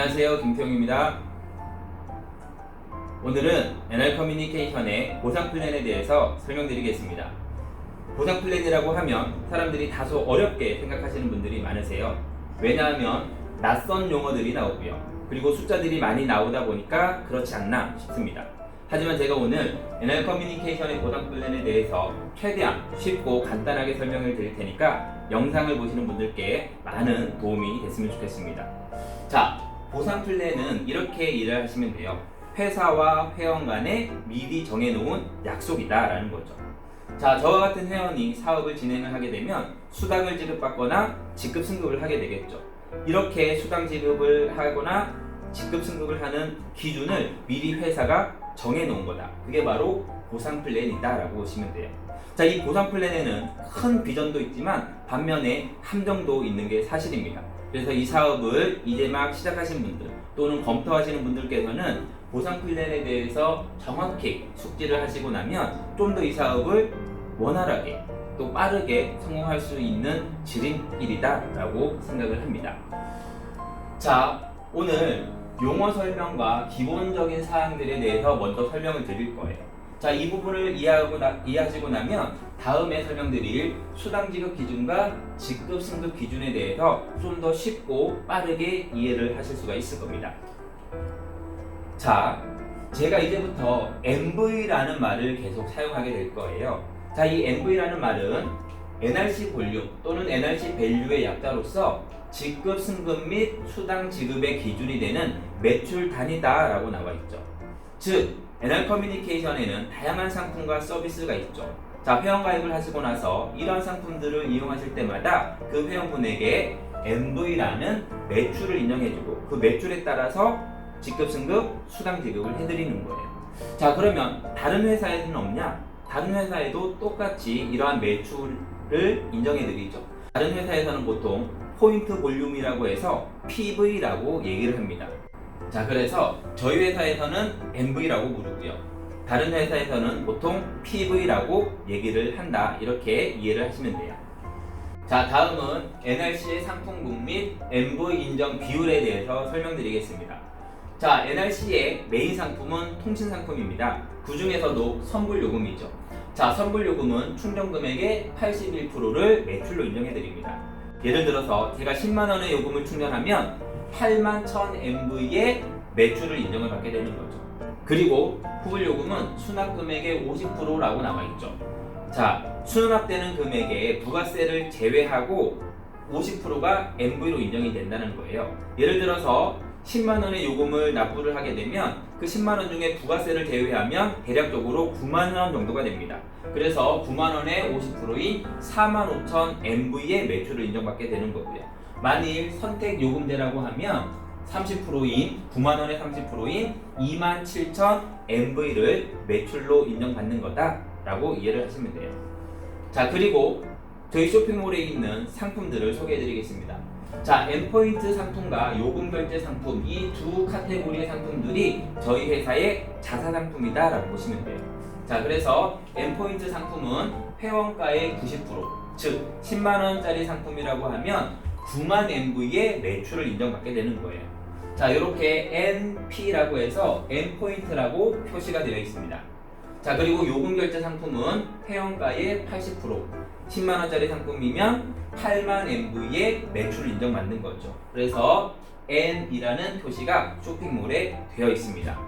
안녕하세요, 김태용입니다. 오늘은 NR커뮤니케이션의 보상 플랜에 대해서 설명드리겠습니다. 보상 플랜이라고 하면 사람들이 다소 어렵게 생각하시는 분들이 많으세요. 왜냐하면 낯선 용어들이 나오고요. 그리고 숫자들이 많이 나오다 보니까 그렇지 않나 싶습니다. 하지만 제가 오늘 NR커뮤니케이션의 보상 플랜에 대해서 최대한 쉽고 간단하게 설명을 드릴 테니까 영상을 보시는 분들께 많은 도움이 됐으면 좋겠습니다. 자, 보상 플랜은 이렇게 일을 하시면 돼요. 회사와 회원 간에 미리 정해놓은 약속이다 라는 거죠. 자, 저와 같은 회원이 사업을 진행을 하게 되면 수당을 지급받거나 직급 승급을 하게 되겠죠. 이렇게 수당 지급을 하거나 직급 승급을 하는 기준을 미리 회사가 정해놓은 거다. 그게 바로 보상 플랜이다 라고 보시면 돼요. 자, 이 보상 플랜에는 큰 비전도 있지만 반면에 함정도 있는 게 사실입니다. 그래서 이 사업을 이제 막 시작하신 분들 또는 검토하시는 분들께서는 보상 플랜에 대해서 정확히 숙지를 하시고 나면 좀 더 이 사업을 원활하게 또 빠르게 성공할 수 있는 지름길이다 라고 생각을 합니다. 자, 오늘 용어 설명과 기본적인 사항들에 대해서 먼저 설명을 드릴 거예요. 자, 이 부분을 이해하시고 나면 다음에 설명드릴 수당 지급 기준과 직급 승급 기준에 대해서 좀 더 쉽고 빠르게 이해를 하실 수가 있을 겁니다. 자, 제가 이제부터 MV라는 말을 계속 사용하게 될 거예요. 자, 이 MV라는 말은 NRC 볼륨 또는 NRC 밸류의 약자로서 직급 승급 및 수당 지급의 기준이 되는 매출 단위다 라고 나와 있죠. 즉, NR커뮤니케이션에는 다양한 상품과 서비스가 있죠. 자, 회원 가입을 하시고 나서 이러한 상품들을 이용하실 때마다 그 회원분에게 MV라는 매출을 인정해주고 그 매출에 따라서 직급 승급, 수당 지급을 해드리는 거예요. 자, 그러면 다른 회사에는 없냐? 다른 회사에도 똑같이 이러한 매출을 인정해드리죠. 다른 회사에서는 보통 포인트 볼륨이라고 해서 PV라고 얘기를 합니다. 자, 그래서 저희 회사에서는 MV라고 부르고요. 다른 회사에서는 보통 PV라고 얘기를 한다. 이렇게 이해를 하시면 돼요. 자, 다음은 NRC의 상품군 및 MV 인정 비율에 대해서 설명드리겠습니다. 자, NRC의 메인 상품은 통신 상품입니다. 그 중에서도 선불요금이죠. 자, 선불요금은 충전 금액의 81%를 매출로 인정해드립니다. 예를 들어서 제가 10만원의 요금을 충전하면 81,000MV의 매출을 인정을 받게 되는 거죠. 그리고 후불요금은 수납금액의 50%라고 나와있죠. 자, 수납되는 금액에 부가세를 제외하고 50%가 MV로 인정이 된다는 거예요. 예를 들어서 10만원의 요금을 납부를 하게 되면 그 10만원 중에 부가세를 제외하면 대략적으로 9만원 정도가 됩니다. 그래서 9만원의 50%인 45,000MV의 매출을 인정받게 되는 거고요. 만일 선택요금제라고 하면 30%인 9만원의 30%인 27,000MV를 매출로 인정받는 거다라고 이해를 하시면 돼요. 자, 그리고 저희 쇼핑몰에 있는 상품들을 소개해드리겠습니다. 자, N포인트 상품과 요금결제 상품, 이 두 카테고리의 상품들이 저희 회사의 자사 상품이다 라고 보시면 돼요. 자, 그래서 N포인트 상품은 회원가의 90%, 즉 10만원짜리 상품이라고 하면 9만 MV의 매출을 인정받게 되는 거예요. 자, 이렇게 NP라고 해서 N포인트라고 표시가 되어 있습니다. 자, 그리고 요금결제 상품은 회원가의 80%, 10만원짜리 상품이면 8만 MV의 매출을 인정받는 거죠. 그래서 N이라는 표시가 쇼핑몰에 되어 있습니다.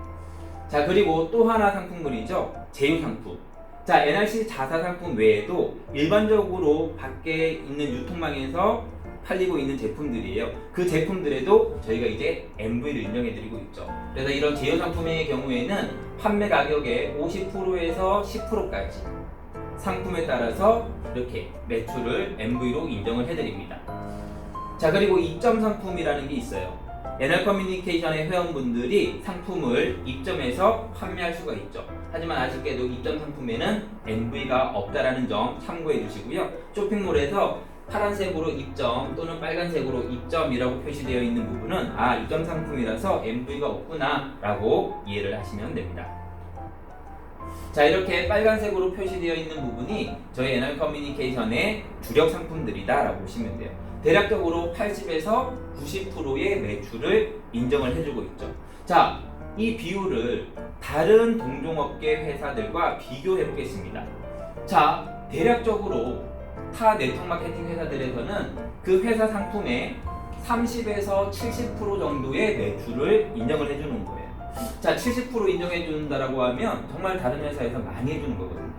자, 그리고 또 하나 상품군이죠. 제휴상품. 자, NRC 자사 상품 외에도 일반적으로 밖에 있는 유통망에서 팔리고 있는 제품들이에요. 그 제품들에도 저희가 이제 MV를 인정해드리고 있죠. 그래서 이런 제휴 상품의 경우에는 판매 가격의 50%에서 10%까지 상품에 따라서 이렇게 매출을 MV로 인정을 해드립니다. 자, 그리고 입점 상품이라는 게 있어요. NR커뮤니케이션의 회원분들이 상품을 입점해서 판매할 수가 있죠. 하지만 아쉽게도 입점 상품에는 MV가 없다라는 점 참고해 주시고요. 쇼핑몰에서 파란색으로 입점 또는 빨간색으로 입점이라고 표시되어 있는 부분은 입점 상품이라서 MV가 없구나 라고 이해를 하시면 됩니다. 자, 이렇게 빨간색으로 표시되어 있는 부분이 저희 NR커뮤니케이션의 주력 상품들이다 라고 보시면 돼요. 대략적으로 80에서 90%의 매출을 인정을 해주고 있죠. 자, 이 비율을 다른 동종업계 회사들과 비교해 보겠습니다. 자, 대략적으로 타 네트워크 마케팅 회사들에서는 그 회사 상품의 30에서 70% 정도의 매출을 인정을 해주는 거예요. 자, 70% 인정해 준다라고 하면 정말 다른 회사에서 많이 해주는 거거든요.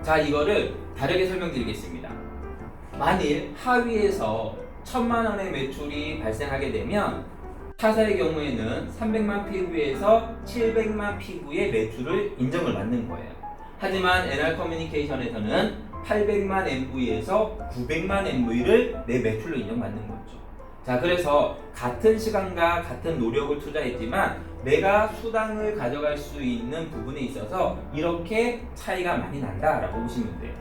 자, 이거를 다르게 설명드리겠습니다. 만일 하위에서 1000만 원의 매출이 발생하게 되면 타사의 경우에는 300만 피부에서 700만 피부의 매출을 인정을 받는 거예요. 하지만 NR 커뮤니케이션에서는 800만 MV에서 900만 MV를 내 매출로 인정받는 거죠. 자, 그래서 같은 시간과 같은 노력을 투자했지만 내가 수당을 가져갈 수 있는 부분에 있어서 이렇게 차이가 많이 난다라고 보시면 돼요.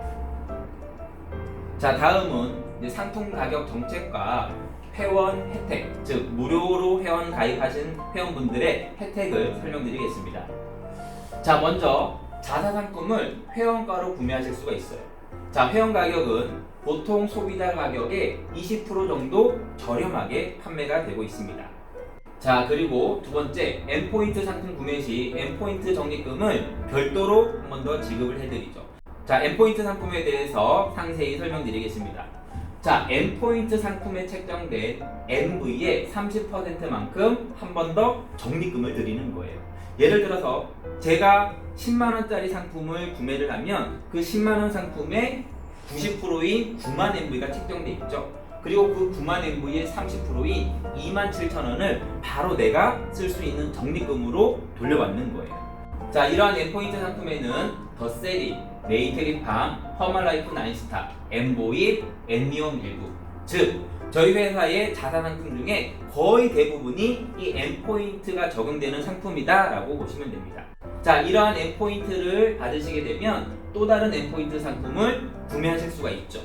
자, 다음은 이제 상품 가격 정책과 회원 혜택, 즉 무료로 회원 가입하신 회원분들의 혜택을 설명드리겠습니다. 자, 먼저 자사 상품을 회원가로 구매하실 수가 있어요. 자, 회원 가격은 보통 소비자 가격의 20% 정도 저렴하게 판매가 되고 있습니다. 자, 그리고 두 번째, N포인트 상품 구매 시 N포인트 적립금을 별도로 한 번 더 지급을 해드리죠. 자, N포인트 상품에 대해서 상세히 설명드리겠습니다. 자, N포인트 상품에 책정된 NV의 30%만큼 한 번 더 적립금을 드리는 거예요. 예를 들어서 제가 10만원짜리 상품을 구매를 하면 그 10만원 상품의 90%인 9만 MV가 책정돼 있죠. 그리고 그 9만 MV의 30%인 27,000원을 바로 내가 쓸 수 있는 적립금으로 돌려받는 거예요. 자, 이러한 N포인트 상품에는 더세리, 네이트리팜, 허멀라이프 나인스타, N보입, N미움 일구, 즉 저희 회사의 자사 상품 중에 거의 대부분이 이 N포인트가 적용되는 상품이다 라고 보시면 됩니다. 자, 이러한 N포인트를 받으시게 되면 또 다른 N포인트 상품을 구매하실 수가 있죠.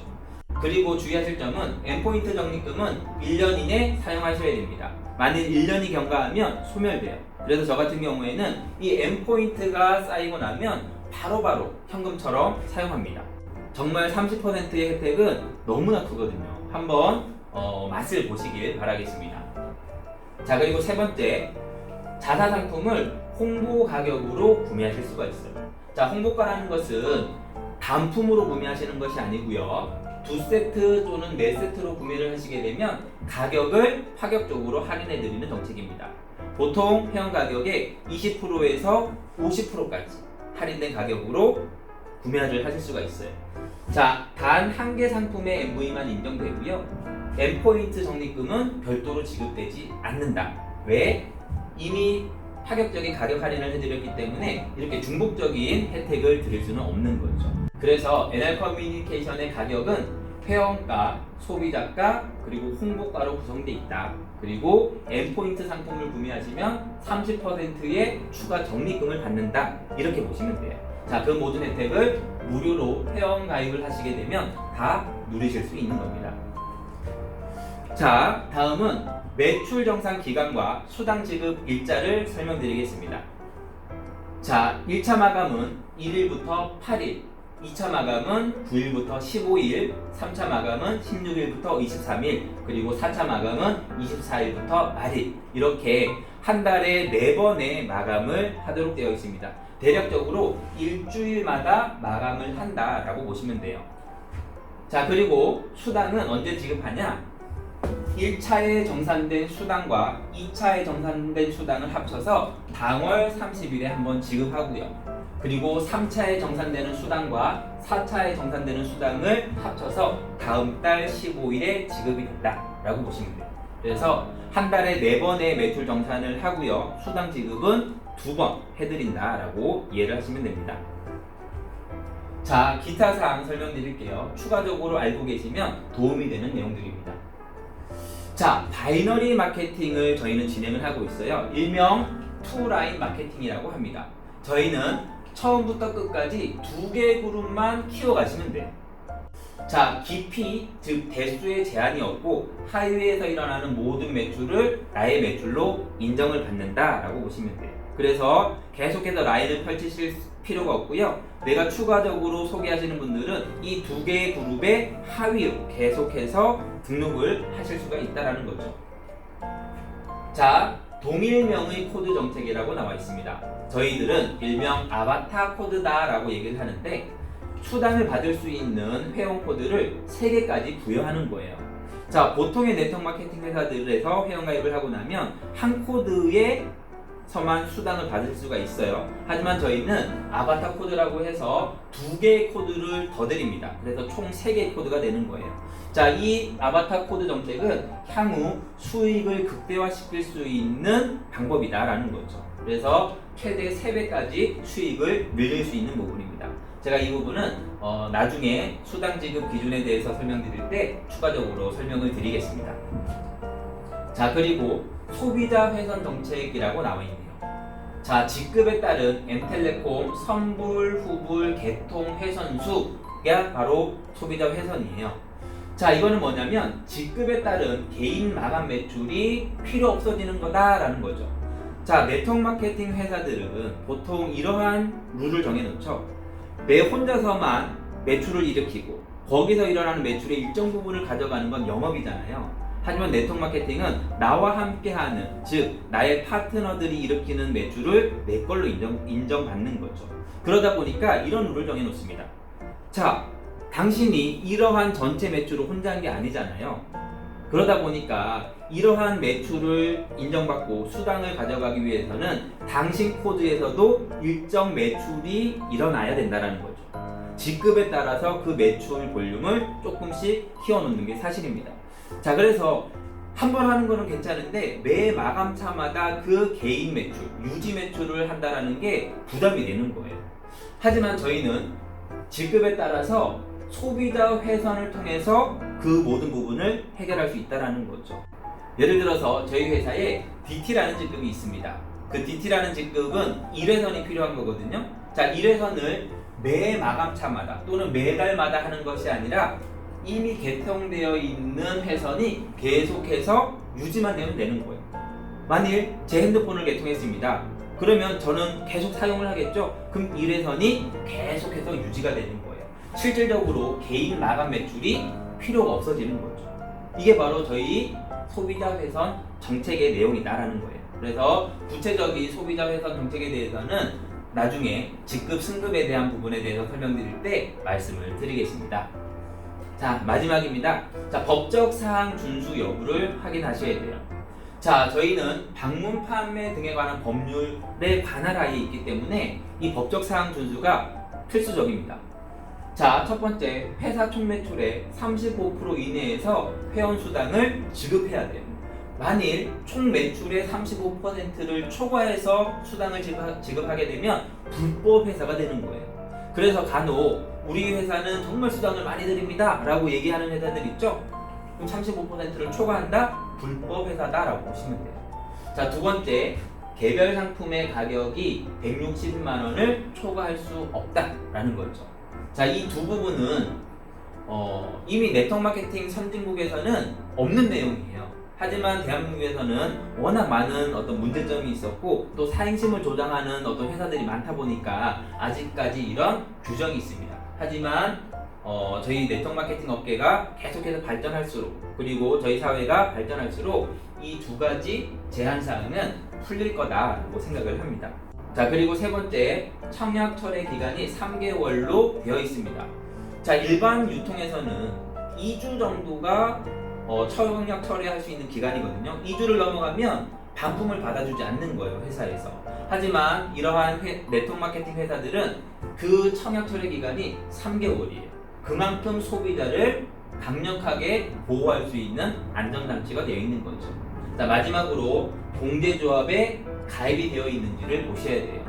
그리고 주의하실 점은 N포인트 적립금은 1년 이내 사용하셔야 됩니다. 만일 1년이 경과하면 소멸돼요. 그래서 저 같은 경우에는 이 N포인트가 쌓이고 나면 바로바로 현금처럼 사용합니다. 정말 30%의 혜택은 너무나 크거든요. 한번 맛을 보시길 바라겠습니다. 자, 그리고 세 번째, 자사 상품을 홍보 가격으로 구매하실 수가 있어요. 자, 홍보가라는 것은 단품으로 구매하시는 것이 아니고요. 2세트 또는 4세트로 구매를 하시게 되면 가격을 파격적으로 할인해 드리는 정책입니다. 보통 회원 가격의 20%에서 50%까지 할인된 가격으로 구매를 하실 수가 있어요. 자, 단 한 개 상품의 MV만 인정되고요. N포인트 적립금은 별도로 지급되지 않는다. 왜? 이미 파격적인 가격 할인을 해드렸기 때문에 이렇게 중복적인 혜택을 드릴 수는 없는 거죠. 그래서 NR 커뮤니케이션의 가격은 회원가, 소비자가, 그리고 홍보가로 구성되어 있다. 그리고 N포인트 상품을 구매하시면 30%의 추가 적립금을 받는다. 이렇게 보시면 돼요. 자, 그 모든 혜택을 무료로 회원 가입을 하시게 되면 다 누리실 수 있는 겁니다. 자, 다음은 매출 정산 기간과 수당 지급 일자를 설명드리겠습니다. 자, 1차 마감은 1일부터 8일, 2차 마감은 9일부터 15일, 3차 마감은 16일부터 23일, 그리고 4차 마감은 24일부터 말일, 이렇게 한 달에 4번의 마감을 하도록 되어 있습니다. 대략적으로 일주일마다 마감을 한다라고 보시면 돼요. 자, 그리고 수당은 언제 지급하냐? 1차에 정산된 수당과 2차에 정산된 수당을 합쳐서 당월 30일에 한번 지급하고요. 그리고 3차에 정산되는 수당과 4차에 정산되는 수당을 합쳐서 다음 달 15일에 지급이 된다라고 보시면 돼요. 그래서 한 달에 4번의 매출 정산을 하고요. 수당 지급은 2번 해드린다라고 이해를 하시면 됩니다. 자, 기타 사항 설명드릴게요. 추가적으로 알고 계시면 도움이 되는 내용들입니다. 자, 바이너리 마케팅을 저희는 진행을 하고 있어요. 일명 투라인 마케팅이라고 합니다. 저희는 처음부터 끝까지 2개 그룹만 키워가시면 돼요. 자, 깊이, 즉 대수의 제한이 없고 하위에서 일어나는 모든 매출을 나의 매출로 인정을 받는다라고 보시면 돼요. 그래서 계속해서 라인을 펼치실 필요가 없고요. 내가 추가적으로 소개하시는 분들은 이 두 개의 그룹의 하위로 계속해서 등록을 하실 수가 있다는 거죠. 자, 동일명의 코드 정책이라고 나와 있습니다. 저희들은 일명 아바타 코드다라고 얘기를 하는데 수당을 받을 수 있는 회원 코드를 3개까지 부여하는 거예요. 자, 보통의 네트워크 마케팅 회사들에서 회원가입을 하고 나면 한 코드에서만 수당을 받을 수가 있어요. 하지만 저희는 아바타 코드라고 해서 2개의 코드를 더 드립니다. 그래서 총 3개의 코드가 되는 거예요. 자, 이 아바타 코드 정책은 향후 수익을 극대화시킬 수 있는 방법이다라는 거죠. 그래서 최대 3배까지 수익을 늘릴 수 있는 부분입니다. 제가 이 부분은 나중에 수당 지급 기준에 대해서 설명드릴 때 추가적으로 설명을 드리겠습니다. 자, 그리고 소비자 회선 정책이라고 나와 있네요. 자, 직급에 따른 M텔레콤 선불, 후불, 개통, 회선수가 바로 소비자 회선이에요. 자, 이거는 뭐냐면 직급에 따른 개인 마감 매출이 필요 없어지는 거다라는 거죠. 자, 네트워크 마케팅 회사들은 보통 이러한 룰을 정해놓죠. 내 혼자서만 매출을 일으키고 거기서 일어나는 매출의 일정 부분을 가져가는 건 영업이잖아요. 하지만 네트워크 마케팅은 나와 함께하는, 즉 나의 파트너들이 일으키는 매출을 내 걸로 인정받는 거죠. 그러다 보니까 이런 룰을 정해놓습니다. 자, 당신이 이러한 전체 매출을 혼자 한 게 아니잖아요. 그러다 보니까 이러한 매출을 인정받고 수당을 가져가기 위해서는 당신 코드에서도 일정 매출이 일어나야 된다는 거죠. 직급에 따라서 그 매출 볼륨을 조금씩 키워놓는 게 사실입니다. 자, 그래서 한 번 하는 거는 괜찮은데 매 마감차마다 그 개인 매출, 유지 매출을 한다는 게 부담이 되는 거예요. 하지만 저희는 직급에 따라서 소비자 회선을 통해서 그 모든 부분을 해결할 수 있다는 거죠. 예를 들어서 저희 회사에 DT라는 직급이 있습니다. 그 DT라는 직급은 1회선이 필요한 거거든요. 자, 1회선을 매 마감차마다 또는 매달마다 하는 것이 아니라 이미 개통되어 있는 회선이 계속해서 유지만 되면 되는 거예요. 만일 제 핸드폰을 개통했습니다. 그러면 저는 계속 사용을 하겠죠? 그럼 1회선이 계속해서 유지가 되는 거예요. 실질적으로 개인 마감 매출이 필요가 없어지는 거죠. 이게 바로 저희 소비자 회선 정책의 내용이다라는 거예요. 그래서 구체적인 소비자 회선 정책에 대해서는 나중에 직급 승급에 대한 부분에 대해서 설명드릴 때 말씀을 드리겠습니다. 자, 마지막입니다. 자, 법적 사항 준수 여부를 확인하셔야 돼요. 자, 저희는 방문 판매 등에 관한 법률의 관할하에 있기 때문에 이 법적 사항 준수가 필수적입니다. 자, 첫 번째, 회사 총 매출의 35% 이내에서 회원 수당을 지급해야 돼요. 만일 총 매출의 35%를 초과해서 수당을 지급하게 되면 불법 회사가 되는 거예요. 그래서 간혹 우리 회사는 정말 수당을 많이 드립니다 라고 얘기하는 회사들 있죠? 그럼 35%를 초과한다? 불법 회사다 라고 보시면 돼요. 자, 두 번째, 개별 상품의 가격이 160만 원을 초과할 수 없다라는 거죠. 자, 이 두 부분은 이미 네트워크 마케팅 선진국에서는 없는 내용이에요. 하지만 대한민국에서는 워낙 많은 어떤 문제점이 있었고 또 사행심을 조장하는 어떤 회사들이 많다 보니까 아직까지 이런 규정이 있습니다. 하지만 저희 네트워크 마케팅 업계가 계속해서 발전할수록 그리고 저희 사회가 발전할수록 이 두 가지 제한 사항은 풀릴 거다라고 생각을 합니다. 자, 그리고 세 번째, 청약 철회 기간이 3개월로 되어 있습니다. 자, 일반 유통에서는 2주 정도가 청약 철회할 수 있는 기간이거든요. 2주를 넘어가면 반품을 받아주지 않는 거예요, 회사에서. 하지만 이러한 네트워크 마케팅 회사들은 그 청약 철회 기간이 3개월이에요. 그만큼 소비자를 강력하게 보호할 수 있는 안전장치가 되어 있는 거죠. 자, 마지막으로 공제조합에 가입이 되어 있는지를 보셔야 돼요.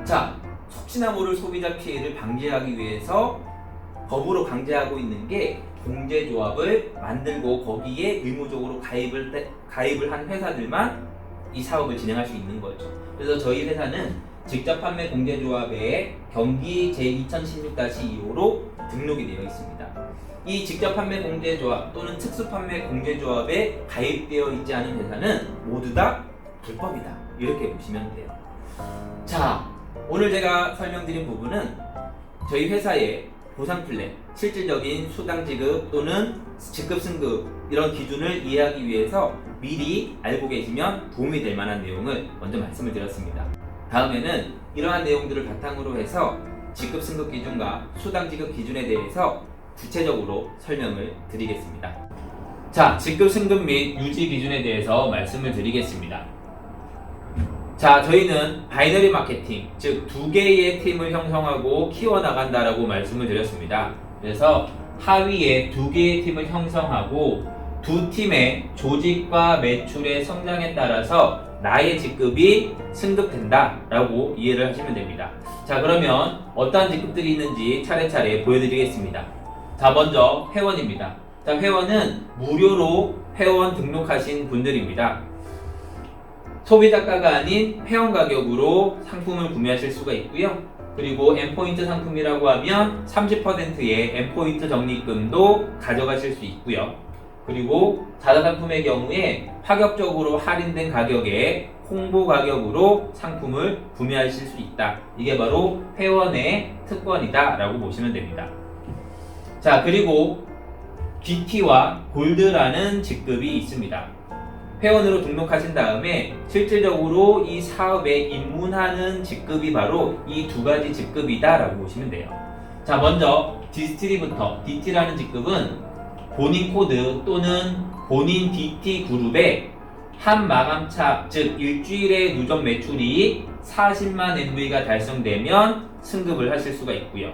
자, 혹시나 모를 소비자 피해를 방지하기 위해서 법으로 강제하고 있는 게 공제조합을 만들고 거기에 의무적으로 가입을 한 회사들만 이 사업을 진행할 수 있는 거죠. 그래서 저희 회사는 직접 판매 공제조합에 경기 제2016-2호로 등록이 되어 있습니다. 이 직접 판매 공제조합 또는 특수 판매 공제조합에 가입되어 있지 않은 회사는 모두 다 불법이다. 이렇게 보시면 돼요. 자, 오늘 제가 설명드린 부분은 저희 회사의 보상 플랜, 실질적인 수당 지급 또는 직급 승급 이런 기준을 이해하기 위해서 미리 알고 계시면 도움이 될 만한 내용을 먼저 말씀을 드렸습니다. 다음에는 이러한 내용들을 바탕으로 해서 직급 승급 기준과 수당 지급 기준에 대해서 구체적으로 설명을 드리겠습니다. 자, 직급 승급 및 유지 기준에 대해서 말씀을 드리겠습니다. 자, 저희는 바이너리 마케팅, 즉 두 개의 팀을 형성하고 키워나간다라고 말씀을 드렸습니다. 그래서 하위에 두 개의 팀을 형성하고 두 팀의 조직과 매출의 성장에 따라서 나의 직급이 승급된다라고 이해를 하시면 됩니다. 자, 그러면 어떠한 직급들이 있는지 차례차례 보여드리겠습니다. 자, 먼저 회원입니다. 자, 회원은 무료로 회원 등록하신 분들입니다. 소비자가가 아닌 회원 가격으로 상품을 구매하실 수가 있고요. 그리고 N포인트 상품이라고 하면 30%의 N포인트 적립금도 가져가실 수 있고요. 그리고 자사상품의 경우에 파격적으로 할인된 가격에 홍보 가격으로 상품을 구매하실 수 있다. 이게 바로 회원의 특권이다 라고 보시면 됩니다. 자, 그리고 DT와 골드라는 직급이 있습니다. 회원으로 등록하신 다음에 실질적으로 이 사업에 입문하는 직급이 바로 이 두 가지 직급이다 라고 보시면 돼요. 자, 먼저 디스트리부터 DT라는 직급은 본인 코드 또는 본인 DT 그룹의 한 마감차, 즉 일주일의 누적 매출이 40만 MV가 달성되면 승급을 하실 수가 있고요.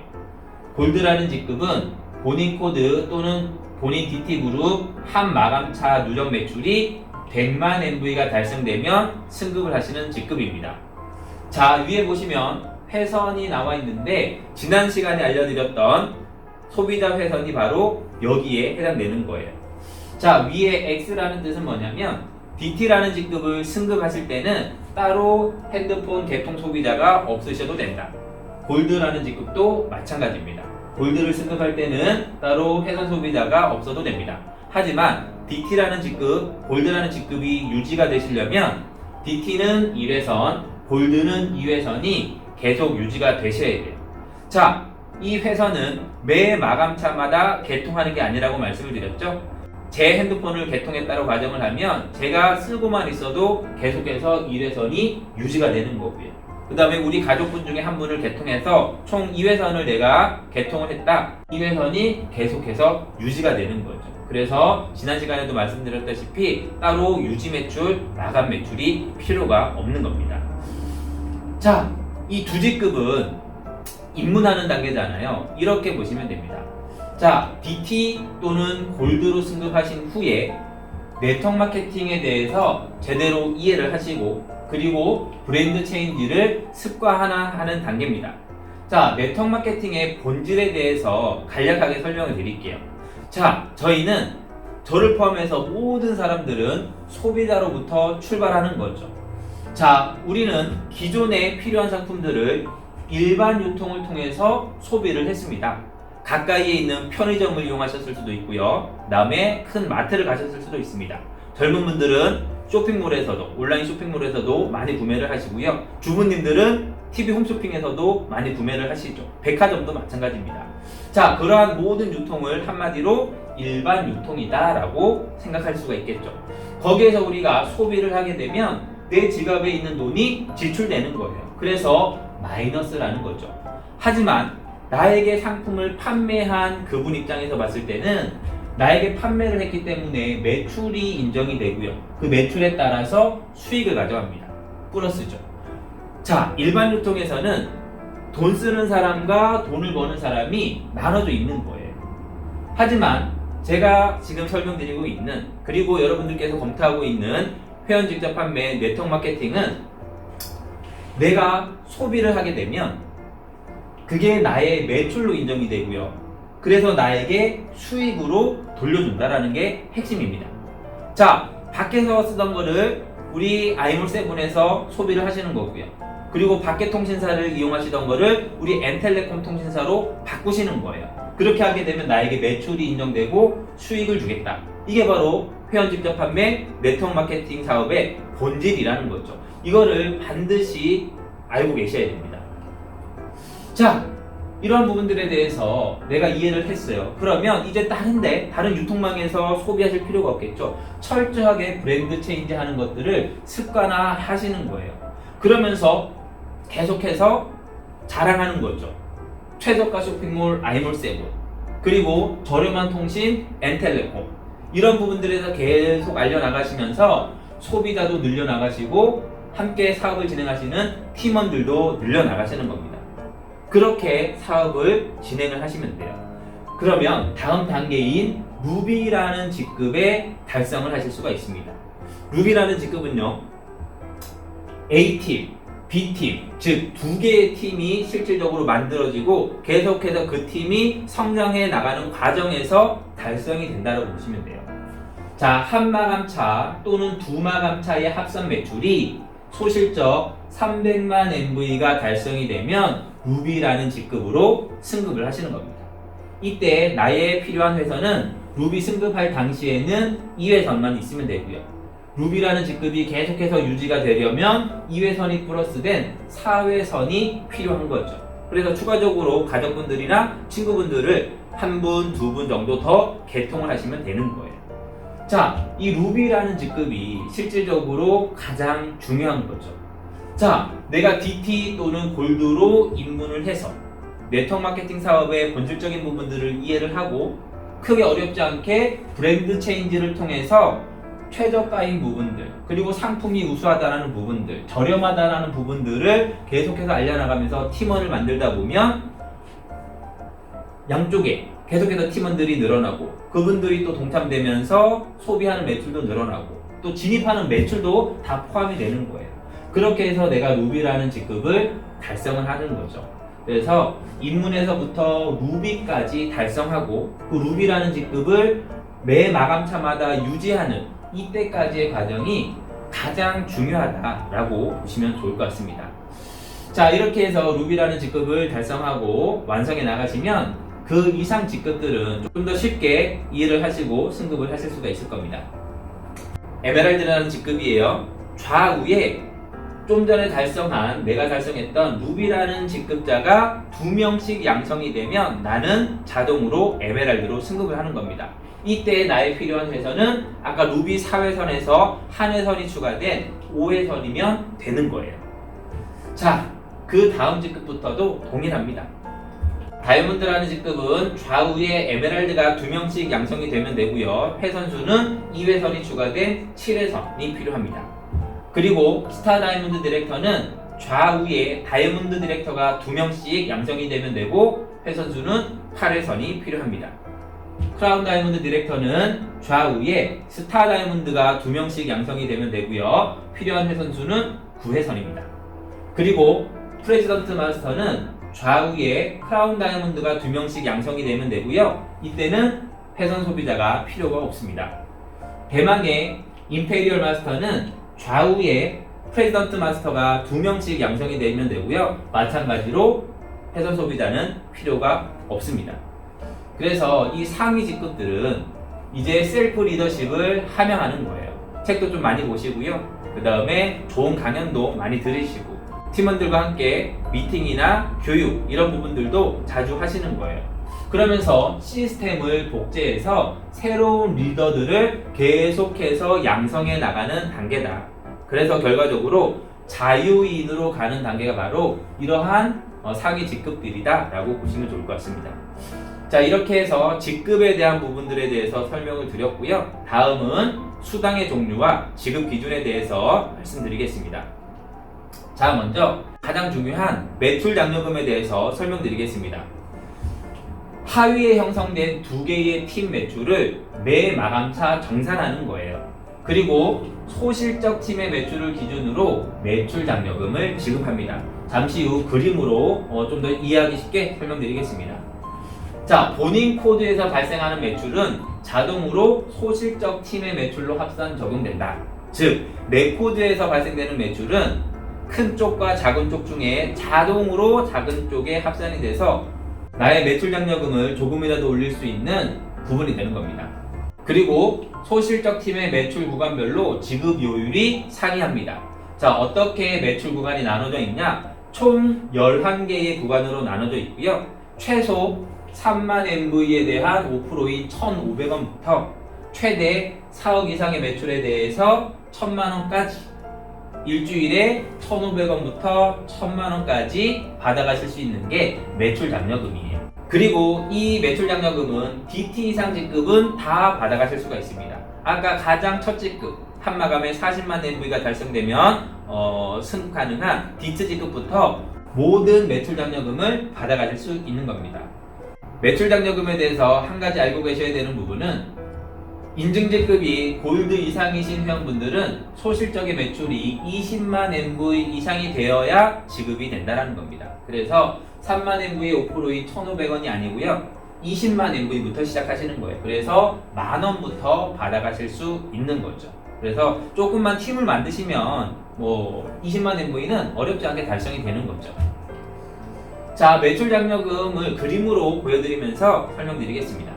골드라는 직급은 본인 코드 또는 본인 DT 그룹 한 마감차 누적 매출이 100만 MV가 달성되면 승급을 하시는 직급입니다. 자, 위에 보시면 회선이 나와 있는데 지난 시간에 알려드렸던 소비자 회선이 바로 여기에 해당되는 거예요. 자, 위에 X라는 뜻은 뭐냐면 DT라는 직급을 승급하실 때는 따로 핸드폰 개통 소비자가 없으셔도 된다. 골드라는 직급도 마찬가지입니다. 골드를 승급할 때는 따로 회선 소비자가 없어도 됩니다. 하지만 DT라는 직급, 골드라는 직급이 유지가 되시려면 DT는 1회선, 골드는 2회선이 계속 유지가 되셔야 돼요. 자, 이 회선은 매 마감차마다 개통하는 게 아니라고 말씀을 드렸죠. 제 핸드폰을 개통에 따라 가정을 하면 제가 쓰고만 있어도 계속해서 1회선이 유지가 되는 거고요. 그 다음에 우리 가족분 중에 한 분을 개통해서 총 2회선을 내가 개통을 했다. 2회선이 계속해서 유지가 되는 거죠. 그래서 지난 시간에도 말씀드렸다시피 따로 유지 매출, 마감 매출이 필요가 없는 겁니다. 자, 이 두 직급은 입문하는 단계잖아요. 이렇게 보시면 됩니다. 자, DT 또는 골드로 승급하신 후에 네트워크 마케팅에 대해서 제대로 이해를 하시고 그리고 브랜드 체인지를 습관화하는 단계입니다. 자, 네트워크 마케팅의 본질에 대해서 간략하게 설명을 드릴게요. 자, 저희는 저를 포함해서 모든 사람들은 소비자로부터 출발하는 거죠. 자, 우리는 기존에 필요한 상품들을 일반 유통을 통해서 소비를 했습니다. 가까이에 있는 편의점을 이용하셨을 수도 있고요. 그다음에 큰 마트를 가셨을 수도 있습니다. 젊은 분들은 쇼핑몰에서도, 온라인 쇼핑몰에서도 많이 구매를 하시고요. 주부님들은 TV 홈쇼핑에서도 많이 구매를 하시죠. 백화점도 마찬가지입니다. 자, 그러한 모든 유통을 한마디로 일반 유통이다 라고 생각할 수가 있겠죠. 거기에서 우리가 소비를 하게 되면 내 지갑에 있는 돈이 지출되는 거예요. 그래서 마이너스라는 거죠. 하지만 나에게 상품을 판매한 그분 입장에서 봤을 때는 나에게 판매를 했기 때문에 매출이 인정이 되고요. 그 매출에 따라서 수익을 가져갑니다. 플러스죠. 자, 일반 유통에서는 돈 쓰는 사람과 돈을 버는 사람이 나눠져 있는 거예요. 하지만 제가 지금 설명드리고 있는, 그리고 여러분들께서 검토하고 있는 회원 직접 판매 네트워크 마케팅은 내가 소비를 하게 되면 그게 나의 매출로 인정이 되고요. 그래서 나에게 수익으로 돌려준다라는 게 핵심입니다. 자, 밖에서 쓰던 거를 우리 아이몰7에서 소비를 하시는 거고요. 그리고 밖에 통신사를 이용하시던 거를 우리 N텔레콤 통신사로 바꾸시는 거예요. 그렇게 하게 되면 나에게 매출이 인정되고 수익을 주겠다. 이게 바로 회원 직접 판매 네트워크 마케팅 사업의 본질이라는 거죠. 이거를 반드시 알고 계셔야 됩니다. 자, 이러한 부분들에 대해서 내가 이해를 했어요. 그러면 이제 다른 유통망에서 소비하실 필요가 없겠죠. 철저하게 브랜드 체인지 하는 것들을 습관화 하시는 거예요. 그러면서 계속해서 자랑하는 거죠. 최저가 쇼핑몰 아이몰세븐, 그리고 저렴한 통신 엔텔레콤, 이런 부분들에서 계속 알려나가시면서 소비자도 늘려나가시고 함께 사업을 진행하시는 팀원들도 늘려나가시는 겁니다. 그렇게 사업을 진행을 하시면 돼요. 그러면 다음 단계인 루비라는 직급에 달성을 하실 수가 있습니다. 루비라는 직급은요, A팀, B팀, 즉 두 개의 팀이 실질적으로 만들어지고 계속해서 그 팀이 성장해 나가는 과정에서 달성이 된다고 보시면 돼요. 자, 한 마감차 또는 두 마감차의 합산 매출이 소실적 300만 MV가 달성이 되면 루비라는 직급으로 승급을 하시는 겁니다. 이때 나의 필요한 회선은 루비 승급할 당시에는 2회선만 있으면 되고요. 루비라는 직급이 계속해서 유지가 되려면 2회선이 플러스된 4회선이 필요한 거죠. 그래서 추가적으로 가족분들이나 친구분들을 한 분, 두 분 정도 더 개통을 하시면 되는 거예요. 자, 이 루비라는 직급이 실질적으로 가장 중요한 거죠. 자, 내가 DT 또는 골드로 입문을 해서 네트워크 마케팅 사업의 본질적인 부분들을 이해를 하고 크게 어렵지 않게 브랜드 체인지를 통해서 최저가인 부분들, 그리고 상품이 우수하다는 부분들, 저렴하다는 부분들을 계속해서 알려나가면서 팀원을 만들다 보면 양쪽에 계속해서 팀원들이 늘어나고 그분들이 또 동참되면서 소비하는 매출도 늘어나고 또 진입하는 매출도 다 포함이 되는 거예요. 그렇게 해서 내가 루비라는 직급을 달성을 하는 거죠. 그래서 입문에서부터 루비까지 달성하고 그 루비라는 직급을 매 마감차마다 유지하는 이때까지의 과정이 가장 중요하다라고 보시면 좋을 것 같습니다. 자, 이렇게 해서 루비라는 직급을 달성하고 완성해 나가시면 그 이상 직급들은 좀 더 쉽게 이해를 하시고 승급을 하실 수가 있을 겁니다. 에메랄드라는 직급이에요. 좌우에 좀 전에 내가 달성했던 루비라는 직급자가 2명씩 양성이 되면 나는 자동으로 에메랄드로 승급을 하는 겁니다. 이때 나의 필요한 회선은 아까 루비 4회선에서 한 회선이 추가된 5회선이면 되는 거예요. 자, 그 다음 직급부터도 동일합니다. 다이아몬드라는 직급은 좌우에 에메랄드가 2명씩 양성이 되면 되고요. 회선수는 2회선이 추가된 7회선이 필요합니다. 그리고 스타 다이아몬드 디렉터는 좌우에 다이아몬드 디렉터가 2명씩 양성이 되면 되고 회선수는 8회선이 필요합니다. 크라운 다이아몬드 디렉터는 좌우에 스타 다이아몬드가 2명씩 양성이 되면 되고요. 필요한 회선수는 9회선입니다. 그리고 프레지던트 마스터는 좌우에 크라운 다이아몬드가 2명씩 양성이 되면 되고요. 이때는 회선 소비자가 필요가 없습니다. 대망의 임페리얼 마스터는 좌우에 프레지던트 마스터가 2명씩 양성이 되면 되고요. 마찬가지로 회선 소비자는 필요가 없습니다. 그래서 이 상위 직급들은 이제 셀프 리더십을 함양하는 거예요. 책도 좀 많이 보시고요. 그 다음에 좋은 강연도 많이 들으시고 팀원들과 함께 미팅이나 교육 이런 부분들도 자주 하시는 거예요. 그러면서 시스템을 복제해서 새로운 리더들을 계속해서 양성해 나가는 단계다. 그래서 결과적으로 자유인으로 가는 단계가 바로 이러한 상위 직급들이다 라고 보시면 좋을 것 같습니다. 자, 이렇게 해서 직급에 대한 부분들에 대해서 설명을 드렸고요. 다음은 수당의 종류와 지급 기준에 대해서 말씀드리겠습니다. 자, 먼저 가장 중요한 매출 장려금에 대해서 설명드리겠습니다. 하위에 형성된 2개의 팀 매출을 매 마감차 정산하는 거예요. 그리고 소실적 팀의 매출을 기준으로 매출 장려금을 지급합니다. 잠시 후 그림으로 좀 더 이해하기 쉽게 설명드리겠습니다. 자, 본인 코드에서 발생하는 매출은 자동으로 소실적 팀의 매출로 합산 적용된다. 즉, 내 코드에서 발생되는 매출은 큰 쪽과 작은 쪽 중에 자동으로 작은 쪽에 합산이 돼서 나의 매출 장려금을 조금이라도 올릴 수 있는 부분이 되는 겁니다. 그리고 소실적 팀의 매출 구간별로 지급 요율이 상이합니다. 자, 어떻게 매출 구간이 나눠져 있냐? 총 11개의 구간으로 나눠져 있고요. 최소 3만 MV에 대한 5%인 1,500원부터 최대 4억 이상의 매출에 대해서 1,000만 원까지 일주일에 1,500원부터 1,000만 원까지 받아가실 수 있는 게 매출 장려금이에요. 그리고 이 매출 장려금은 DT 이상 직급은 다 받아가실 수가 있습니다. 아까 가장 첫 직급 한 마감에 40만 MV가 달성되면 승급 가능한 DT 직급부터 모든 매출 장려금을 받아가실 수 있는 겁니다. 매출 장려금에 대해서 한 가지 알고 계셔야 되는 부분은 인증직급이 골드 이상이신 회원분들은 소실적의 매출이 20만 MV 이상이 되어야 지급이 된다는 겁니다. 그래서 3만 MV의 5%인 1,500원이 아니고요. 20만 MV부터 시작하시는 거예요. 그래서 만원부터 받아가실 수 있는 거죠. 그래서 조금만 팀을 만드시면 20만 MV는 어렵지 않게 달성이 되는 거죠. 자, 매출 장려금을 그림으로 보여드리면서 설명드리겠습니다.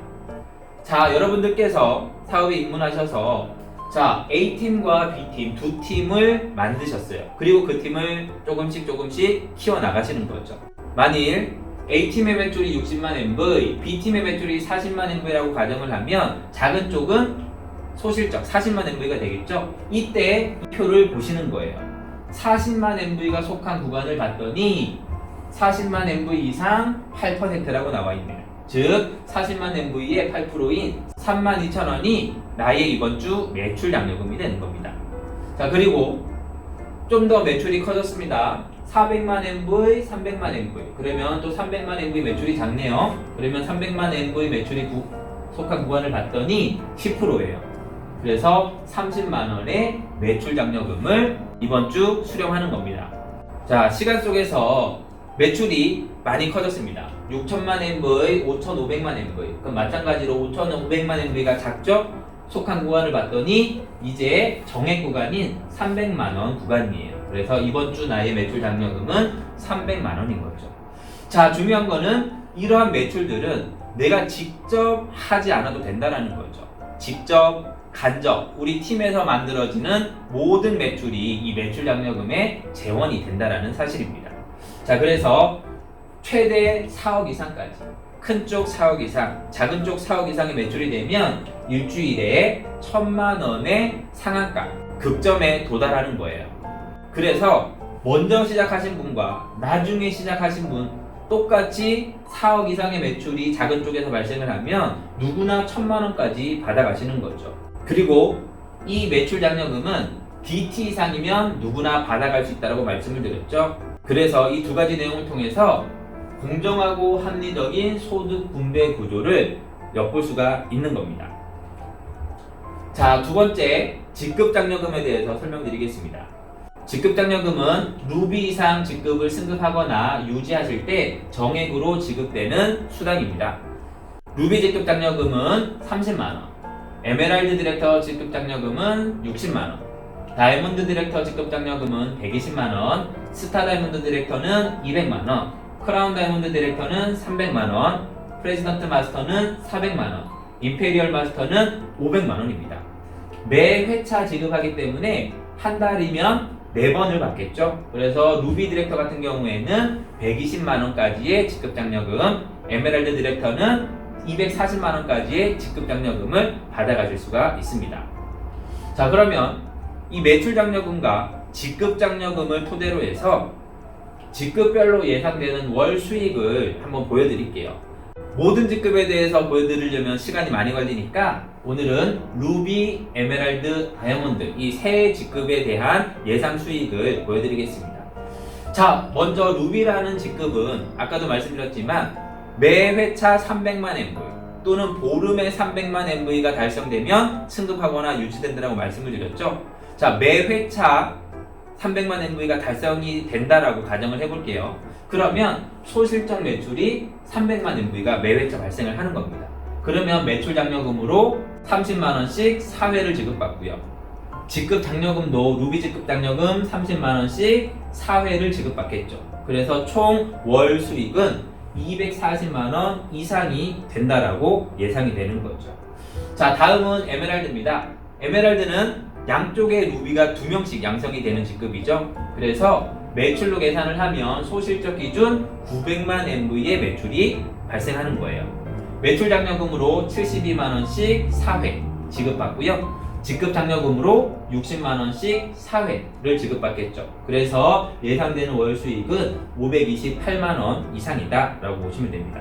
자, 여러분들께서 사업에 입문하셔서 자, A팀과 B팀 두 팀을 만드셨어요. 그리고 그 팀을 조금씩 키워나가시는 거죠. 만일 A팀의 매출이 60만 MV, B팀의 매출이 40만 MV라고 가정을 하면 작은 쪽은 소실적 40만 MV가 되겠죠. 이때 이 표를 보시는 거예요. 40만 MV가 속한 구간을 봤더니 40만 MV 이상 8%라고 나와 있네요. 즉 40만 MV의 8%인 32,000원이 나의 이번 주 매출 장려금이 되는 겁니다. 자, 그리고 좀 더 매출이 커졌습니다. 400만 MV, 300만 MV. 그러면 또 300만 MV 매출이 작네요. 그러면 300만 MV 매출이 속한 구간을 봤더니 10%예요. 그래서 30만 원의 매출 장려금을 이번 주 수령하는 겁니다. 자, 시간 속에서 매출이 많이 커졌습니다. 6천만 MV, 5,500만 MV. 그럼 마찬가지로 5,500만 MV가 작죠? 속한 구간을 봤더니 이제 정액 구간인 300만 원 구간이에요. 그래서 이번 주 나의 매출 장려금은 300만 원인 거죠. 자, 중요한 거는 이러한 매출들은 내가 직접 하지 않아도 된다는 거죠. 직접 간접 우리 팀에서 만들어지는 모든 매출이 이 매출 장려금에 재원이 된다는 사실입니다. 자, 그래서 최대 4억 이상까지 큰 쪽 4억 이상, 작은 쪽 4억 이상의 매출이 되면 일주일에 1,000만 원의 상한가, 급점에 도달하는 거예요. 그래서 먼저 시작하신 분과 나중에 시작하신 분 똑같이 4억 이상의 매출이 작은 쪽에서 발생을 하면 누구나 1,000만 원까지 받아가시는 거죠. 그리고 이 매출 장려금은 DT 이상이면 누구나 받아갈 수 있다고 말씀을 드렸죠. 그래서 이 두 가지 내용을 통해서 공정하고 합리적인 소득 분배 구조를 엿볼 수가 있는 겁니다. 자, 두 번째 직급 장려금에 대해서 설명드리겠습니다. 직급 장려금은 루비 이상 직급을 승급하거나 유지하실 때 정액으로 지급되는 수당입니다. 루비 직급 장려금은 30만 원, 에메랄드 디렉터 직급 장려금은 60만 원, 다이아몬드 디렉터 직급 장려금은 120만 원, 스타 다이아몬드 디렉터는 200만 원, 크라운 다이아몬드 디렉터는 300만 원, 프레지던트 마스터는 400만 원, 임페리얼 마스터는 500만 원입니다. 매 회차 지급하기 때문에 한 달이면 4번을 받겠죠. 그래서 루비 디렉터 같은 경우에는 120만 원까지의 직급 장려금, 에메랄드 디렉터는 240만 원까지의 직급 장려금을 받아가실 수가 있습니다. 자, 그러면 이 매출 장려금과 직급 장려금을 토대로 해서 직급별로 예상되는 월 수익을 한번 보여드릴게요. 모든 직급에 대해서 보여드리려면 시간이 많이 걸리니까 오늘은 루비, 에메랄드, 다이아몬드 이 세 직급에 대한 예상 수익을 보여드리겠습니다. 자, 먼저 루비라는 직급은 아까도 말씀드렸지만 매 회차 300만 MV 또는 보름에 300만 MV가 달성되면 승급하거나 유지된다고 말씀을 드렸죠. 자, 매 회차 300만 MV가 달성이 된다라고 가정을 해볼게요. 그러면 소실적 매출이 300만 MV가 매 회차 발생을 하는 겁니다. 그러면 매출 장려금으로 30만 원씩 4회를 지급받고요. 직급 장려금도 루비 직급 장려금 30만 원씩 4회를 지급받겠죠. 그래서 총 월 수익은 240만 원 이상이 된다라고 예상이 되는 거죠. 자, 다음은 에메랄드입니다. 에메랄드는 양쪽에 루비가 2명씩 양성이 되는 직급이죠. 그래서 매출로 계산을 하면 소실적 기준 900만 MV의 매출이 발생하는 거예요. 매출 장려금으로 72만 원씩 4회 지급받고요. 직급 장려금으로 60만 원씩 4회를 지급받겠죠. 그래서 예상되는 월 수익은 528만 원 이상이다라고 보시면 됩니다.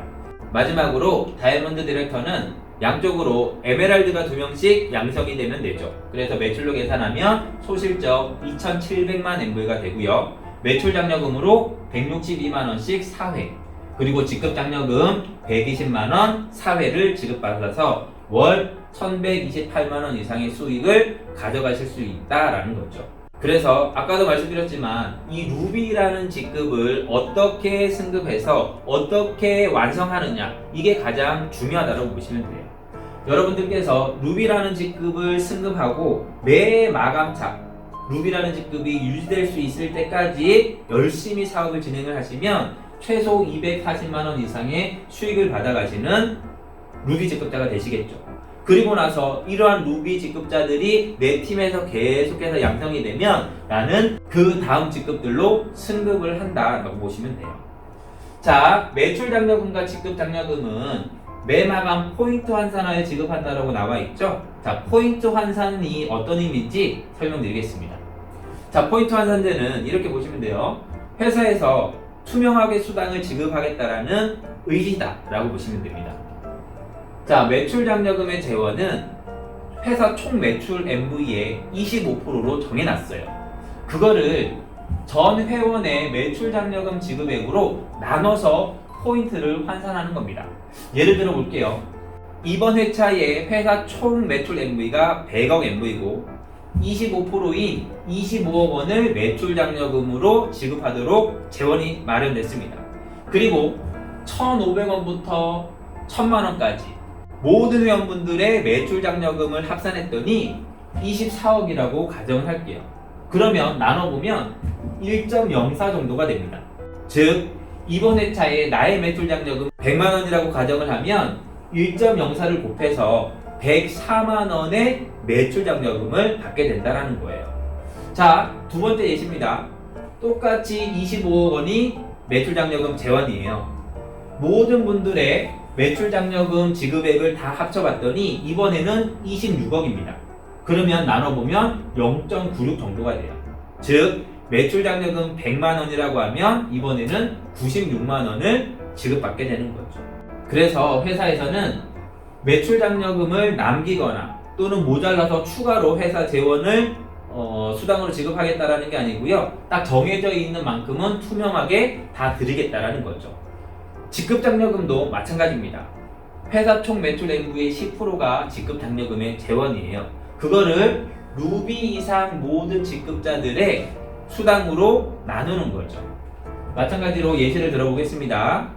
마지막으로 다이아몬드 디렉터는 양쪽으로 에메랄드가 2명씩 양성이 되면 되죠. 그래서 매출로 계산하면 소실적 2,700만 MV가 되고요. 매출 장려금으로 162만 원씩 4회, 그리고 직급 장려금 120만 원 4회를 지급받아서 월 1,128만 원 이상의 수익을 가져가실 수 있다라는 거죠. 그래서 아까도 말씀드렸지만 이 루비라는 직급을 어떻게 승급해서 어떻게 완성하느냐, 이게 가장 중요하다고 보시면 돼요. 여러분들께서 루비라는 직급을 승급하고 매 마감차 루비라는 직급이 유지될 수 있을 때까지 열심히 사업을 진행을 하시면 최소 240만 원 이상의 수익을 받아가시는 루비 직급자가 되시겠죠. 그리고 나서 이러한 루비 직급자들이 내 팀에서 계속해서 양성이 되면 나는 그 다음 직급들로 승급을 한다라고 보시면 돼요. 자, 매출 장려금과 직급 장려금은 매마감 포인트 환산하에 지급한다라고 나와 있죠. 자, 포인트 환산이 어떤 의미인지 설명드리겠습니다. 자, 포인트 환산제는 이렇게 보시면 돼요. 회사에서 투명하게 수당을 지급하겠다라는 의지다라고 보시면 됩니다. 자, 매출 장려금의 재원은 회사 총 매출 MV의 25%로 정해놨어요. 그거를 전 회원의 매출 장려금 지급액으로 나눠서 포인트를 환산하는 겁니다. 예를 들어 볼게요. 이번 회차에 회사 총 매출 MV가 100억 MV고 25%인 25억 원을 매출 장려금으로 지급하도록 재원이 마련됐습니다. 그리고 1,500원부터 1,000만 원까지 모든 회원분들의 매출 장려금을 합산했더니 24억이라고 가정을 할게요. 그러면 나눠보면 1.04 정도가 됩니다. 즉 이번 회차에 나의 매출 장려금 100만 원이라고 가정을 하면 1.04를 곱해서 104만 원의 매출 장려금을 받게 된다는 거예요. 자, 두 번째 예시입니다. 똑같이 25억 원이 매출 장려금 재원이에요. 모든 분들의 매출 장려금 지급액을 다 합쳐봤더니 이번에는 26억입니다. 그러면 나눠보면 0.96 정도가 돼요. 즉 매출 장려금 100만 원이라고 하면 이번에는 96만 원을 지급받게 되는 거죠. 그래서 회사에서는 매출 장려금을 남기거나 또는 모자라서 추가로 회사 재원을 수당으로 지급하겠다라는 게 아니고요. 딱 정해져 있는 만큼은 투명하게 다 드리겠다라는 거죠. 직급 장려금도 마찬가지입니다. 회사 총 매출 MV의 10%가 직급 장려금의 재원이에요. 그거를 루비 이상 모든 직급자들의 수당으로 나누는 거죠. 마찬가지로 예시를 들어보겠습니다.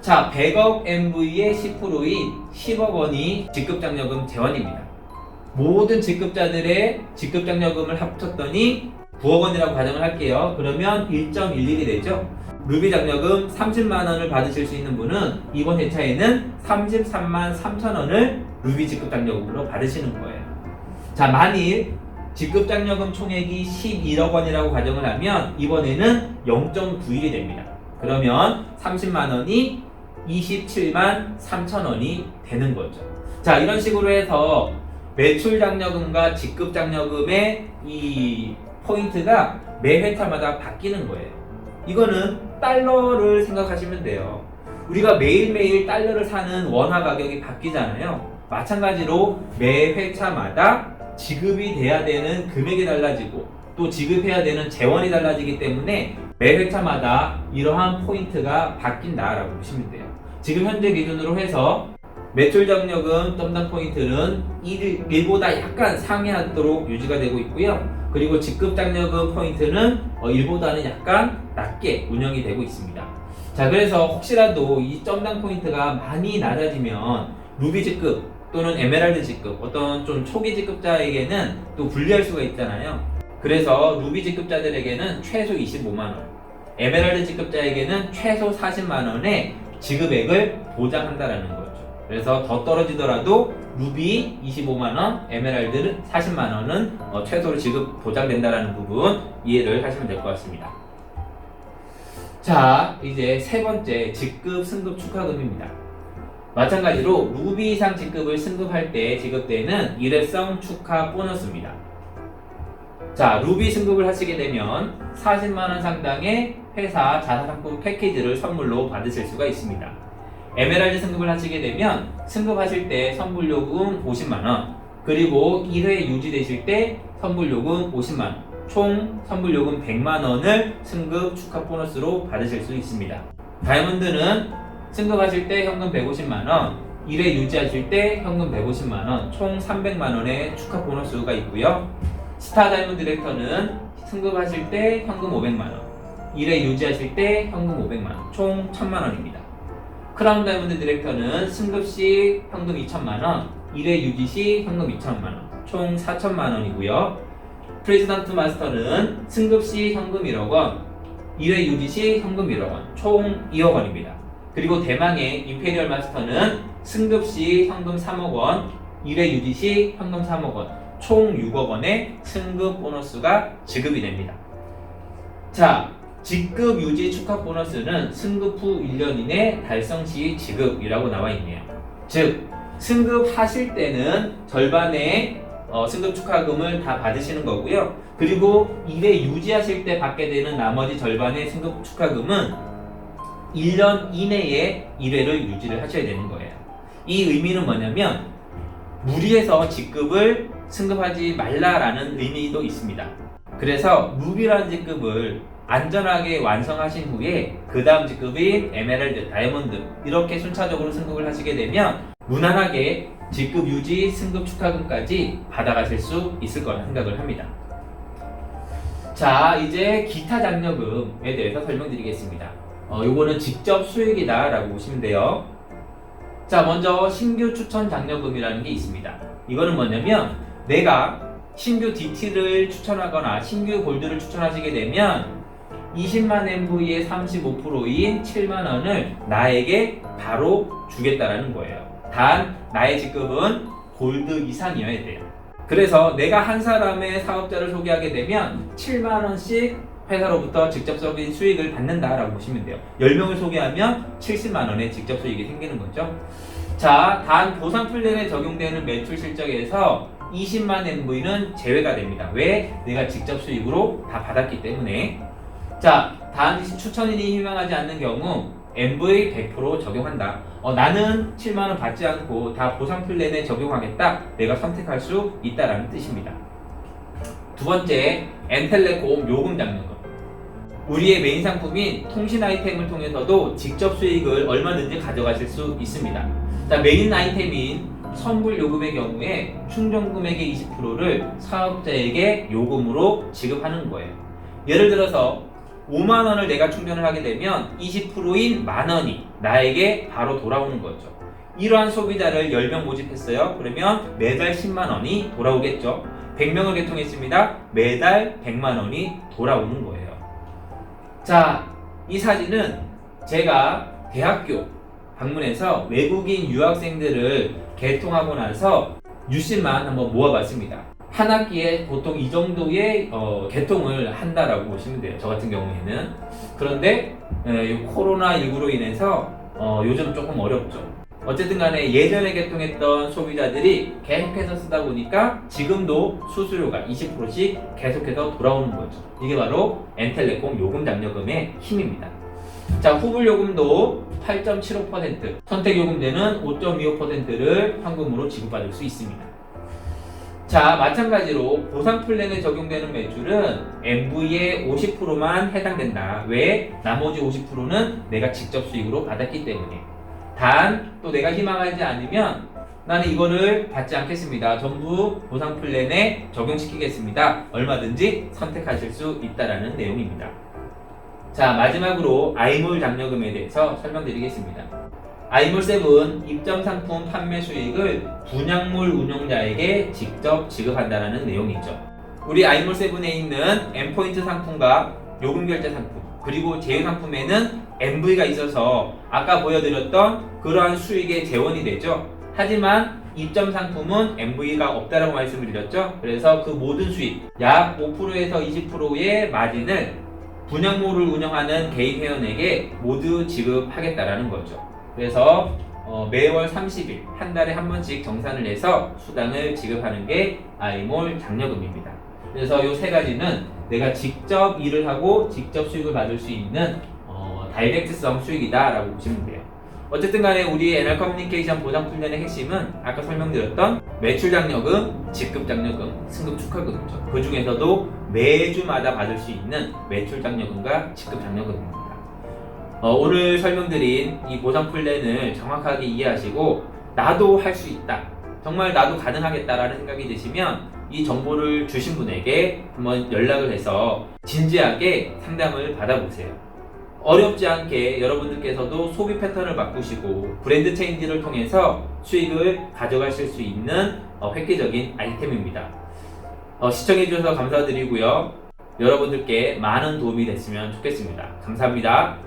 자, 100억 MV의 10%인 10억 원이 직급장려금 재원입니다. 모든 직급자들의 직급장려금을 합쳤더니 9억 원이라고 가정을 할게요. 그러면 1.11이 되죠. 루비 장려금 30만 원을 받으실 수 있는 분은 이번 회차에는 33만 3천 원을 루비 직급장려금으로 받으시는 거예요. 자, 만일 직급장려금 총액이 11억 원이라고 가정을 하면 이번에는 0.91이 됩니다. 그러면 30만 원이 27만 3천 원이 되는 거죠. 자, 이런 식으로 해서 매출 장려금과 직급 장려금의 이 포인트가 매 회차마다 바뀌는 거예요. 이거는 달러를 생각하시면 돼요. 우리가 매일매일 달러를 사는 원화 가격이 바뀌잖아요. 마찬가지로 매 회차마다 지급이 돼야 되는 금액이 달라지고 또 지급해야 되는 재원이 달라지기 때문에 매 회차마다 이러한 포인트가 바뀐다라고 보시면 돼요. 지금 현재 기준으로 해서 매출 장려금 덤당 포인트는 1보다 약간 상회하도록 유지가 되고 있고요. 그리고 직급 장려금 포인트는 1보다는 약간 낮게 운영이 되고 있습니다. 자, 그래서 혹시라도 이 점당 포인트가 많이 낮아지면 루비 직급 또는 에메랄드 직급, 어떤 좀 초기 직급자에게는 또 불리할 수가 있잖아요. 그래서 루비 직급자들에게는 최소 25만원, 에메랄드 직급자에게는 최소 40만원의 지급액을 보장한다라는 거죠. 그래서 더 떨어지더라도 루비 25만원, 에메랄드 40만원은 최소로 지급 보장된다라는 부분 이해를 하시면 될 것 같습니다. 자, 이제 세 번째 직급 승급 축하금입니다. 마찬가지로 루비 이상 직급을 승급할 때 지급되는 일회성 축하 보너스입니다. 자, 루비 승급을 하시게 되면 40만원 상당의 회사 자사상품 패키지를 선물로 받으실 수가 있습니다. 에메랄드 승급을 하시게 되면 승급하실 때 선불요금 50만원, 그리고 1회 유지되실 때 선불요금 50만원, 총 선불요금 100만원을 승급 축하 보너스로 받으실 수 있습니다. 다이아몬드는 승급하실 때 현금 150만원, 1회 유지하실 때 현금 150만원, 총 300만원의 축하 보너스가 있고요. 스타 다이아몬드 디렉터는 승급하실 때 현금 500만원, 1회 유지하실 때 현금 500만원, 총 1000만원입니다. 크라운 다이아몬드 디렉터는 승급 시 현금 2천만원, 1회 유지 시 현금 2천만원, 총 4천만원이고요. 프레지던트 마스터는 승급 시 현금 1억원, 1회 유지 시 현금 1억원, 총 2억원입니다. 그리고 대망의 임페리얼 마스터는 승급 시 현금 3억원, 1회 유지 시 현금 3억원, 총 6억원의 승급 보너스가 지급이 됩니다. 자, 직급 유지 축하 보너스는 승급 후 1년 이내 달성 시 지급이라고 나와 있네요. 즉, 승급하실 때는 절반의 승급 축하금을 다 받으시는 거고요. 그리고 1회 유지하실 때 받게 되는 나머지 절반의 승급 축하금은 1년 이내에 1회를 유지를 하셔야 되는 거예요. 이 의미는 뭐냐면 무리해서 직급을 승급하지 말라라는 의미도 있습니다. 그래서 루비라는 직급을 안전하게 완성하신 후에 그 다음 직급인 에메랄드, 다이아몬드 이렇게 순차적으로 승급을 하시게 되면 무난하게 직급 유지, 승급 축하금까지 받아가실 수 있을 거라 생각을 합니다. 자, 이제 기타 장려금에 대해서 설명드리겠습니다. 요거는 직접 수익이다 라고 보시면 돼요. 자, 먼저 신규 추천 장려금이라는 게 있습니다. 이거는 뭐냐면 내가 신규 DT를 추천하거나 신규 골드를 추천하시게 되면 20만 MV의 35%인 7만원을 나에게 바로 주겠다라는 거예요. 단 나의 직급은 골드 이상이어야 돼요. 그래서 내가 한 사람의 사업자를 소개하게 되면 7만원씩 회사로부터 직접적인 수익을 받는다라고 보시면 돼요. 10명을 소개하면 70만원의 직접 수익이 생기는 거죠. 자, 단 보상 플랜에 적용되는 매출 실적에서 20만 MV는 제외가 됩니다. 왜? 내가 직접 수익으로 다 받았기 때문에. 자, 단 추천인이 희망하지 않는 경우 MV 100% 적용한다. 나는 7만원 받지 않고 다 보상 플랜에 적용하겠다. 내가 선택할 수 있다라는 뜻입니다. 두 번째, 엔텔레콤 요금 장려금. 우리의 메인 상품인 통신 아이템을 통해서도 직접 수익을 얼마든지 가져가실 수 있습니다. 자, 메인 아이템인 선불 요금의 경우에 충전 금액의 20%를 사업자에게 요금으로 지급하는 거예요. 예를 들어서 5만원을 내가 충전을 하게 되면 20%인 만원이 나에게 바로 돌아오는 거죠. 이러한 소비자를 10명 모집했어요. 그러면 매달 10만원이 돌아오겠죠. 100명을 개통했습니다. 매달 100만원이 돌아오는 거예요. 자, 이 사진은 제가 대학교 방문해서 외국인 유학생들을 개통하고 나서 유심만 한번 모아봤습니다. 한 학기에 보통 이 정도의 개통을 한다라고 보시면 돼요. 저 같은 경우에는. 그런데 코로나19로 인해서 요즘 조금 어렵죠. 어쨌든 간에 예전에 개통했던 소비자들이 계속해서 쓰다 보니까 지금도 수수료가 20%씩 계속해서 돌아오는 거죠. 이게 바로 엔텔레콤 요금 장려금의 힘입니다. 자, 후불 요금도 8.75%, 선택 요금제는 5.25%를 현금으로 지급받을 수 있습니다. 자, 마찬가지로 보상 플랜에 적용되는 매출은 MV의 50%만 해당된다. 왜? 나머지 50%는 내가 직접 수익으로 받았기 때문에. 단, 또 내가 희망하지 않으면 나는 이거를 받지 않겠습니다. 전부 보상 플랜에 적용시키겠습니다. 얼마든지 선택하실 수 있다라는 내용입니다. 자, 마지막으로 아이몰 장려금에 대해서 설명드리겠습니다. 아이몰7 입점 상품 판매 수익을 분양몰 운영자에게 직접 지급한다는 내용이죠. 우리 아이몰7에 있는 M포인트 상품과 요금 결제 상품, 그리고 제휴 상품에는 MV가 있어서 아까 보여드렸던 그러한 수익의 재원이 되죠. 하지만 입점 상품은 MV가 없다라고 말씀을 드렸죠. 그래서 그 모든 수익, 약 5%에서 20%의 마진을 분양모를 운영하는 개인 회원에게 모두 지급하겠다라는 거죠. 그래서 매월 30일 한 달에 한 번씩 정산을 해서 수당을 지급하는 게 아이몰 장려금입니다. 그래서 이 세 가지는 내가 직접 일을 하고 직접 수익을 받을 수 있는 다이렉트성 수익이다라고 보시면 돼요. 어쨌든 간에 우리 NR 커뮤니케이션 보장 훈련의 핵심은 아까 설명드렸던 매출 장려금, 직급 장려금, 승급 축하금이죠. 그 중에서도 매주마다 받을 수 있는 매출 장려금과 직급 장려금입니다. 오늘 설명드린 이 보장 플랜을 정확하게 이해하시고 나도 할 수 있다, 정말 나도 가능하겠다라는 생각이 드시면 이 정보를 주신 분에게 한번 연락을 해서 진지하게 상담을 받아보세요. 어렵지 않게 여러분들께서도 소비 패턴을 바꾸시고 브랜드 체인지를 통해서 수익을 가져가실 수 있는 획기적인 아이템입니다. 시청해주셔서 감사드리고요. 여러분들께 많은 도움이 됐으면 좋겠습니다. 감사합니다.